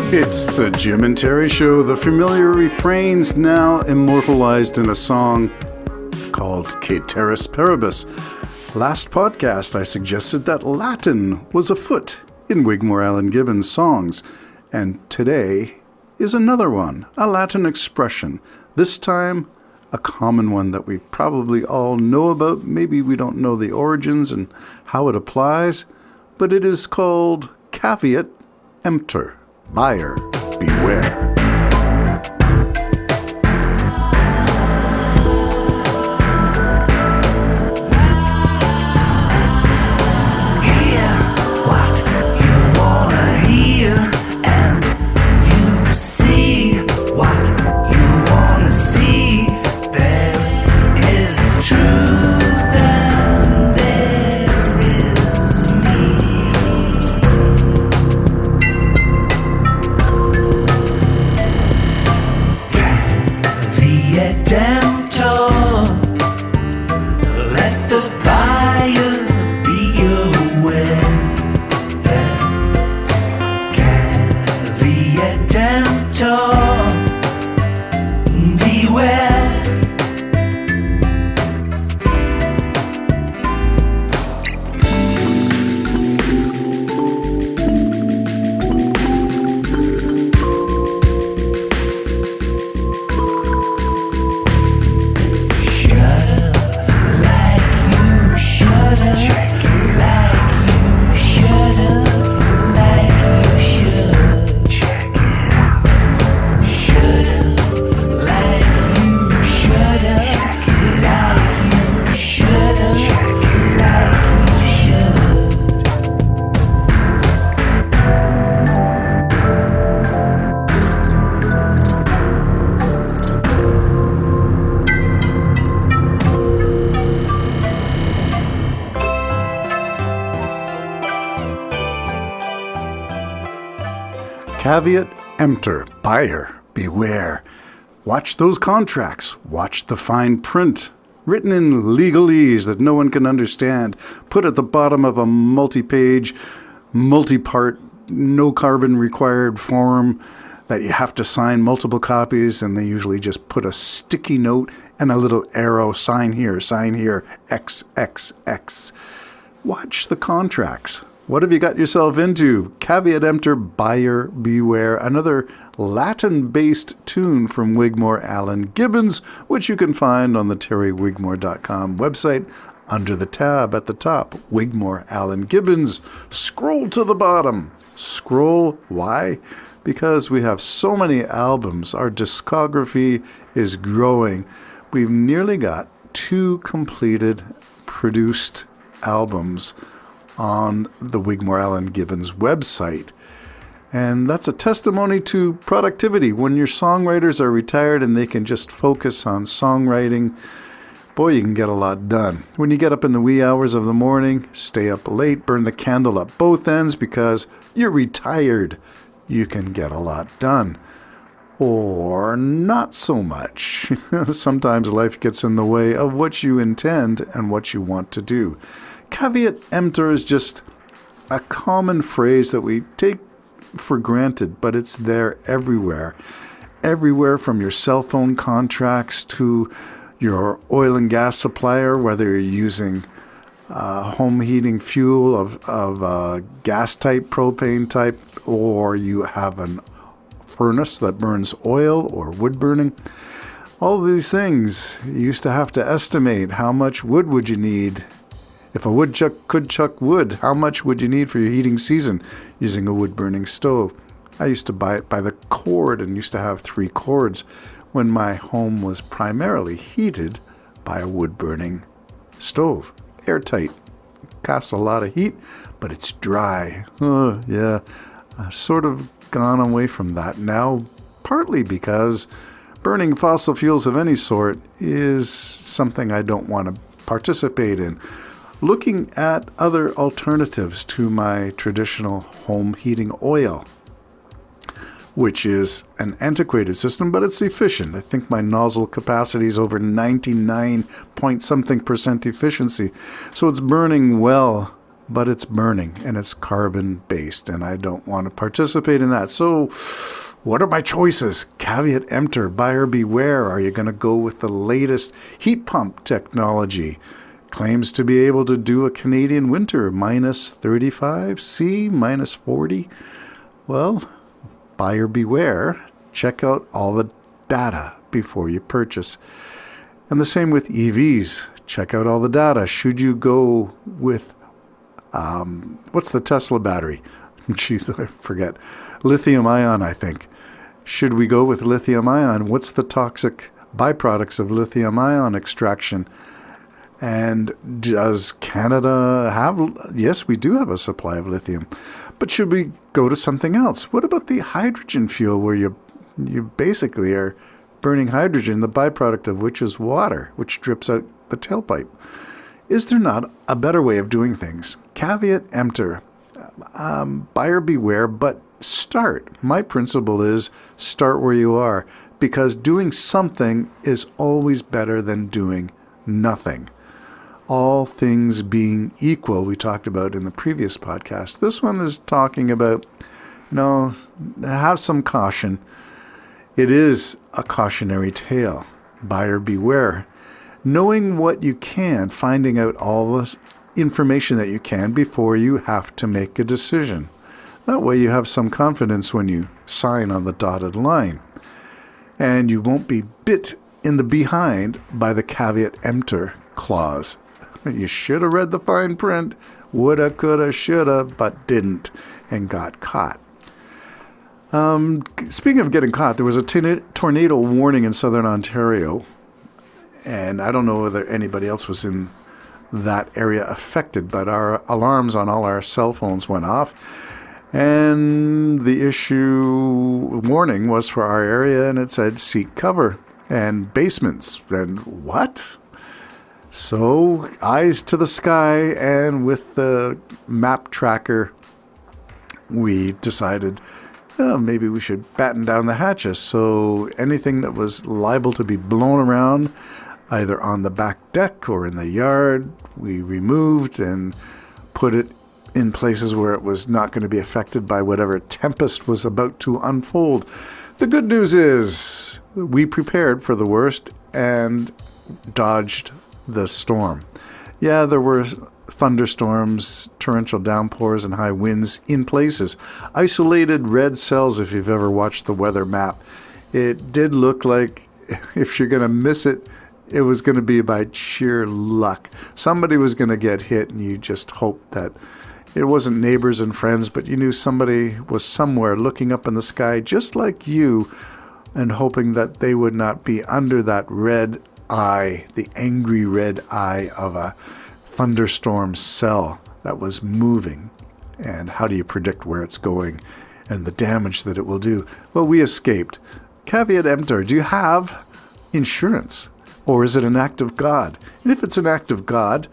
It's the Jim and Terry Show, the familiar refrains now immortalized in a song called Ceteris Paribus. Last podcast I suggested that Latin was afoot in Wigmore Allen Gibbons' songs, and today is another one, a Latin expression, this time a common one that we probably all know about. Maybe we don't know the origins and how it applies, but it is called caveat emptor. Buyer, beware. Caveat emptor, buyer, beware. Watch those contracts. Watch the fine print. Written in legalese that no one can understand. Put at the bottom of a multi-page, multi-part, no carbon required form that you have to sign multiple copies, and they usually just put a sticky note and a little arrow, sign here, XXX. Watch the contracts. What have you got yourself into? Caveat emptor, buyer, beware. Another Latin-based tune from Wigmore Allen Gibbons, which you can find on the terrywigmore.com website under the tab at the top, Wigmore Allen Gibbons. Scroll to the bottom. Scroll, why? Because we have so many albums. Our discography is growing. We've nearly got 2 completed, produced albums on the Wigmore Allen Gibbons website. And that's a testimony to productivity. When your songwriters are retired and they can just focus on songwriting, boy, you can get a lot done. When you get up in the wee hours of the morning, stay up late, burn the candle at both ends because you're retired, you can get a lot done. Or not so much. Sometimes life gets in the way of what you intend and what you want to do. Caveat emptor is just a common phrase that we take for granted, but it's there everywhere. Everywhere from your cell phone contracts to your oil and gas supplier, whether you're using home heating fuel of gas type, propane type, or you have a furnace that burns oil or wood burning. All of these things, you used to have to estimate how much wood would you need. If a woodchuck could chuck wood, how much would you need for your heating season using a wood-burning stove? I used to buy it by the cord and used to have 3 cords when my home was primarily heated by a wood-burning stove. Airtight. Casts a lot of heat, but it's dry. Yeah, I've sort of gone away from that now, partly because burning fossil fuels of any sort is something I don't want to participate in. Looking at other alternatives to my traditional home heating oil, which is an antiquated system, but it's efficient. I think my nozzle capacity is over 99 point something percent efficiency. So it's burning well but it's burning and it's carbon-based, and I don't want to participate in that. So what are my choices? Caveat emptor, buyer beware. Are you going to go with the latest heat pump technology? Claims to be able to do a Canadian winter, minus 35 C, minus 40. Well, buyer beware. Check out all the data before you purchase. And the same with EVs. Check out all the data. Should you go with, what's the Tesla battery? Jeez, I forget. Lithium ion, I think. Should we go with lithium ion? What's the toxic byproducts of lithium ion extraction? And does Canada have, yes, we do have a supply of lithium, but should we go to something else? What about the hydrogen fuel, where you basically are burning hydrogen, the byproduct of which is water, which drips out the tailpipe? Is there not a better way of doing things? Caveat emptor, buyer beware, but start. My principle is start where you are, because doing something is always better than doing nothing. All things being equal, we talked about in the previous podcast. This one is talking about, have some caution. It is a cautionary tale. Buyer beware. Knowing what you can, finding out all the information that you can before you have to make a decision. That way you have some confidence when you sign on the dotted line. And you won't be bit in the behind by the caveat emptor clause. You should have read the fine print, woulda, coulda, shoulda, but didn't, and got caught. Speaking of getting caught, there was a tornado warning in southern Ontario, and I don't know whether anybody else was in that area affected, but our alarms on all our cell phones went off, and the warning was for our area, and it said seek cover and basements. And what? So, eyes to the sky, and with the map tracker, we decided maybe we should batten down the hatches. So anything that was liable to be blown around, either on the back deck or in the yard, we removed and put it in places where it was not going to be affected by whatever tempest was about to unfold. The good news is we prepared for the worst and dodged the storm. Yeah, there were thunderstorms, torrential downpours, and high winds in places. Isolated red cells, if you've ever watched the weather map. It did look like if you're going to miss it, it was going to be by sheer luck. Somebody was going to get hit, and you just hoped that it wasn't neighbors and friends, but you knew somebody was somewhere looking up in the sky just like you and hoping that they would not be under that red eye, the angry red eye of a thunderstorm cell that was moving. And how do you predict where it's going and the damage that it will do? Well, we escaped. Caveat emptor, do you have insurance? Or is it an act of God? And if it's an act of God,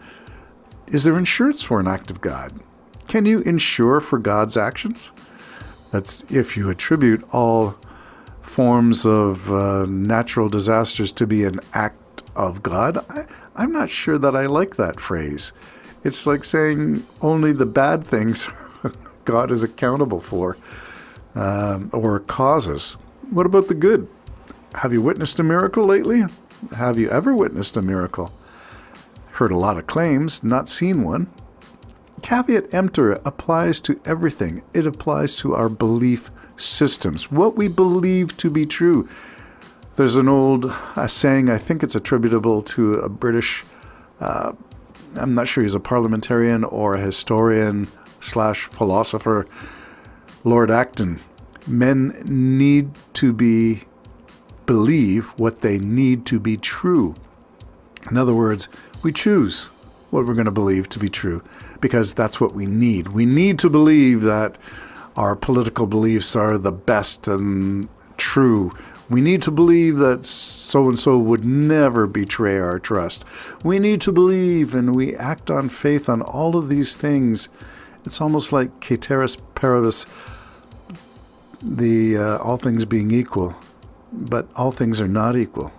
is there insurance for an act of God? Can you insure for God's actions? That's if you attribute all forms of natural disasters to be an act of God. I'm not sure that I like that phrase. It's like saying only the bad things God is accountable for or causes. What about the good? Have you witnessed a miracle lately? Have you ever witnessed a miracle? Heard a lot of claims, not seen one. Caveat emptor applies to everything. It applies to our belief systems, what we believe to be true. There's an old saying, I think it's attributable to a British, I'm not sure he's a parliamentarian or a historian / philosopher, Lord Acton. Men need to believe what they need to be true. In other words, we choose what we're going to believe to be true because that's what we need. We need to believe that our political beliefs are the best and true. We need to believe that so-and-so would never betray our trust. We need to believe, and we act on faith on all of these things. It's almost like ceteris paribus, all things being equal. But all things are not equal.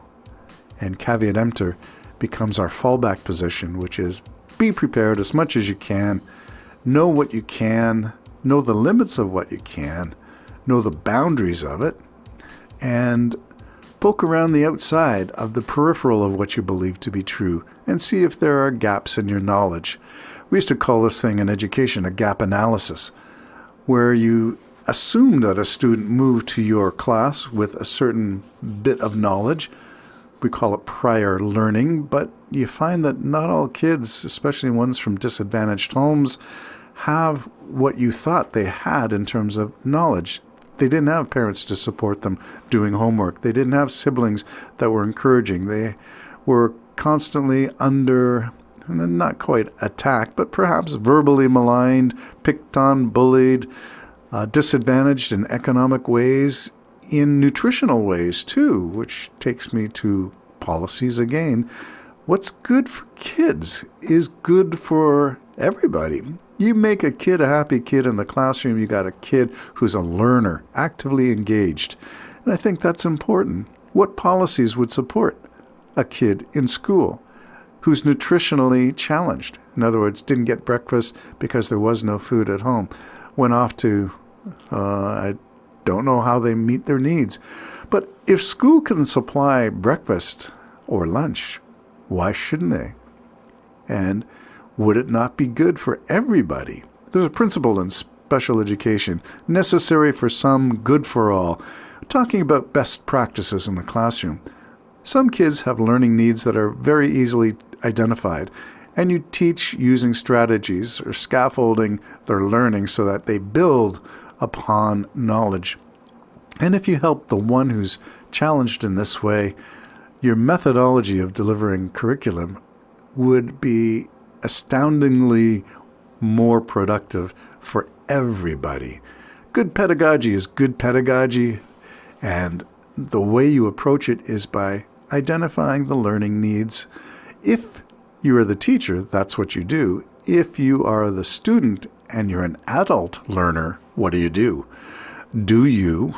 And caveat emptor becomes our fallback position, which is be prepared as much as you can. Know what you can, know the limits of what you can, know the boundaries of it, and poke around the outside of the peripheral of what you believe to be true and see if there are gaps in your knowledge. We used to call this thing in education a gap analysis, where you assume that a student moved to your class with a certain bit of knowledge. We call it prior learning, but you find that not all kids, especially ones from disadvantaged homes, have what you thought they had in terms of knowledge. They didn't have parents to support them doing homework. They didn't have siblings that were encouraging. They were constantly under, not quite attacked, but perhaps verbally maligned, picked on, bullied, disadvantaged in economic ways, in nutritional ways too, which takes me to policies again. What's good for kids is good for everybody. You make a kid a happy kid in the classroom, you got a kid who's a learner, actively engaged. And I think that's important. What policies would support a kid in school who's nutritionally challenged? In other words, didn't get breakfast because there was no food at home. Went off to, I don't know how they meet their needs. But if school can supply breakfast or lunch, why shouldn't they? And would it not be good for everybody? There's a principle in special education, necessary for some, good for all. I'm talking about best practices in the classroom. Some kids have learning needs that are very easily identified, and you teach using strategies or scaffolding their learning so that they build upon knowledge. And if you help the one who's challenged in this way, your methodology of delivering curriculum would be astoundingly more productive for everybody. Good pedagogy is good pedagogy, and the way you approach it is by identifying the learning needs. If you are the teacher, that's what you do. If you are the student and you're an adult learner, what do? Do you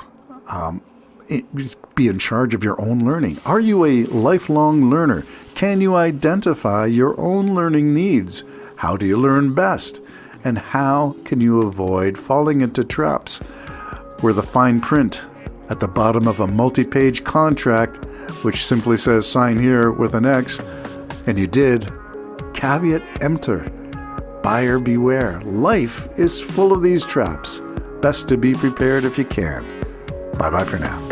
be in charge of your own learning? Are you a lifelong learner? Can you identify your own learning needs? How do you learn best? And how can you avoid falling into traps where the fine print at the bottom of a multi-page contract, which simply says sign here with an X, and you did, caveat emptor, buyer beware. Life is full of these traps. Best to be prepared if you can. Bye-bye for now.